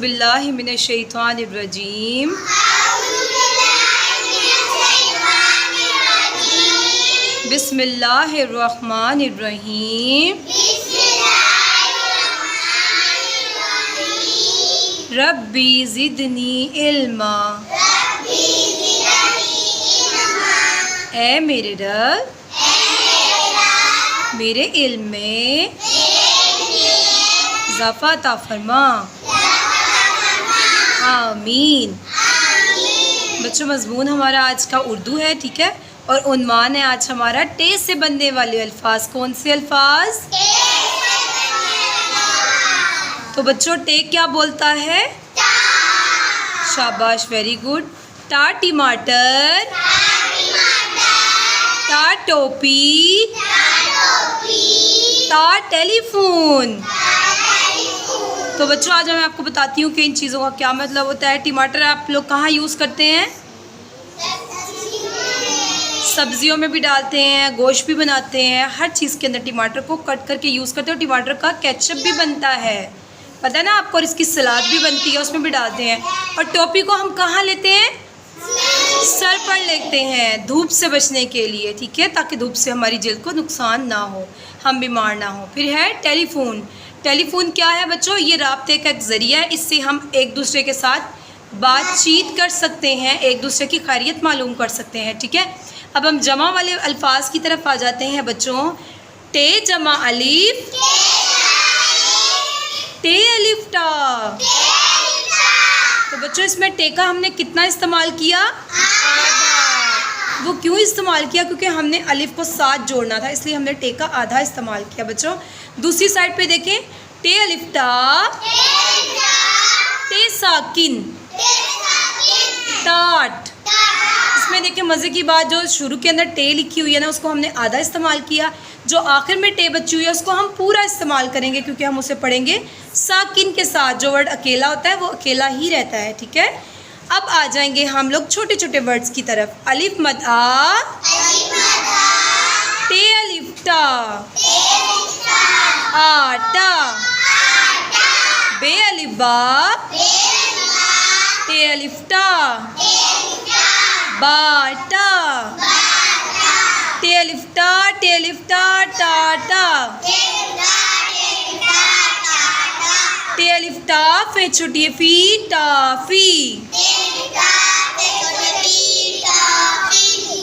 बिल्लाहि मिनश्शैतानिर्रजीम। बिस्मिल्लाहिर्रहमानिर्रहीम। रब्बी ज़िदनी इल्मा। ए मेरे रब मेरे इल्म में इज़ाफ़ा अता फरमा। आमीन। बच्चों, मज़मून हमारा आज का उर्दू है, ठीक है, और उन्वान है आज हमारा टे से बनने वाले अल्फाज। कौन से अल्फाज? तो बच्चों, टे क्या बोलता है? शाबाश, वेरी गुड। टा टमाटर, टा टोपी, टा टेलीफोन। तो बच्चों, आज मैं आपको बताती हूँ कि इन चीज़ों का क्या मतलब होता है। टमाटर आप लोग कहाँ यूज़ करते हैं? सब्जियों में भी डालते हैं, गोश्त भी बनाते हैं, हर चीज़ के अंदर टमाटर को कट करके यूज़ करते हैं। और टमाटर का केचप भी बनता है, पता है ना आपको, और इसकी सलाद भी बनती है, उसमें भी डालते हैं। और टोपी को हम कहाँ लेते हैं? सर पर लेते हैं, धूप से बचने के लिए, ठीक है, ताकि धूप से हमारी जल्द को नुकसान ना हो, हम बीमार ना हो। फिर है टेलीफोन। टेलीफोन क्या है बच्चों? ये राब्ते का एक ज़रिया है, इससे हम एक दूसरे के साथ बातचीत कर सकते हैं, एक दूसरे की खैरियत मालूम कर सकते हैं, ठीक है। अब हम जमा वाले अल्फाज की तरफ आ जाते हैं बच्चों। टे जमा अलिफ, टे अलिफ टा। तो बच्चों, इसमें टे का हमने कितना इस्तेमाल किया? आधा। वो क्यों इस्तेमाल किया? क्योंकि हमने अलिफ को साथ जोड़ना था, इसलिए हमने टे का आधा इस्तेमाल किया। बच्चों, दूसरी साइड पे देखें, टे अलिफ टा, टे साकिन, टाट। इसमें देखिए मज़े की बात, जो शुरू के अंदर टे लिखी हुई है ना, उसको हमने आधा इस्तेमाल किया। जो आखिर में टे बची हुई है उसको हम पूरा इस्तेमाल करेंगे, क्योंकि हम उसे पढ़ेंगे साकिन के साथ। जो वर्ड अकेला होता है वो अकेला ही रहता है, ठीक है। अब आ जाएंगे हम लोग छोटे छोटे वर्ड्स की तरफ। अलिफ मद आ, टे अलिफ टा, आटा। बे अलिफ बा, टे अलिफ टा, बाटा। टे अलिफ टा, टे अलिफ टा, टाटा। टे अलिफ टा, फे छोटी फी, टाफी।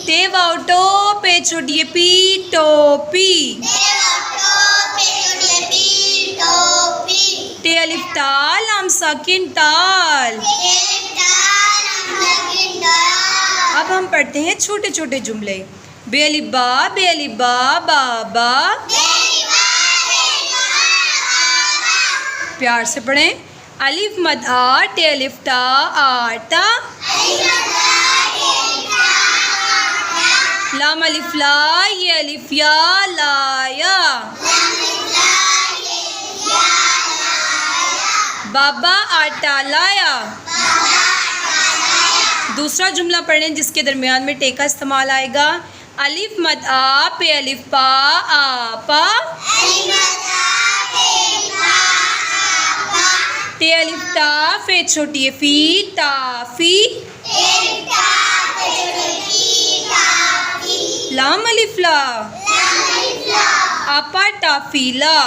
टे वाओ टो, पे छोटी पी, टोपी। टे अलिफ टा, लाम साकिन, टाल। अब हम पढ़ते हैं छोटे छोटे जुमले। बे अलिफ बा, बाबा। प्यार से पढ़ें। अलिफ मद आ, टे अलिफ टा, आटा। लाम अलिफ ला, ये अलिफ या, लाया। बाबा आटा लाया। दूसरा जुमला पढ़ें जिसके दरमियान में टे का इस्तेमाल आएगा। अलिफ मद आ, पे अलिफ पा, आपा। टे अलिफ टा, फे छोटी फी, टाफी। लाम अलिफ ला, आपा टाफीला।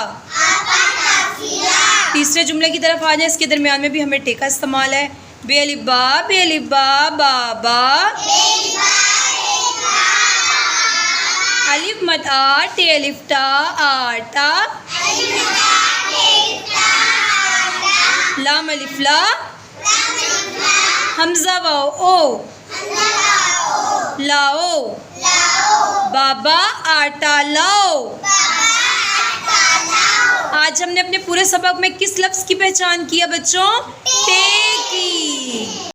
तीसरे जुमले की तरफ आ जाए, इसके दरमियान में भी हमें टे का इस्तेमाल है। बे अलिफ बा, बाबा। अलिफ मद आ, टे अलिफ टा, आटा। लाम अलिफ ला, हमजा वाओ ओ, लाओ। बाबा आटा लाओ। आज हमने अपने पूरे सबक में किस लफ्ज़ की पहचान किया बच्चों? टे की।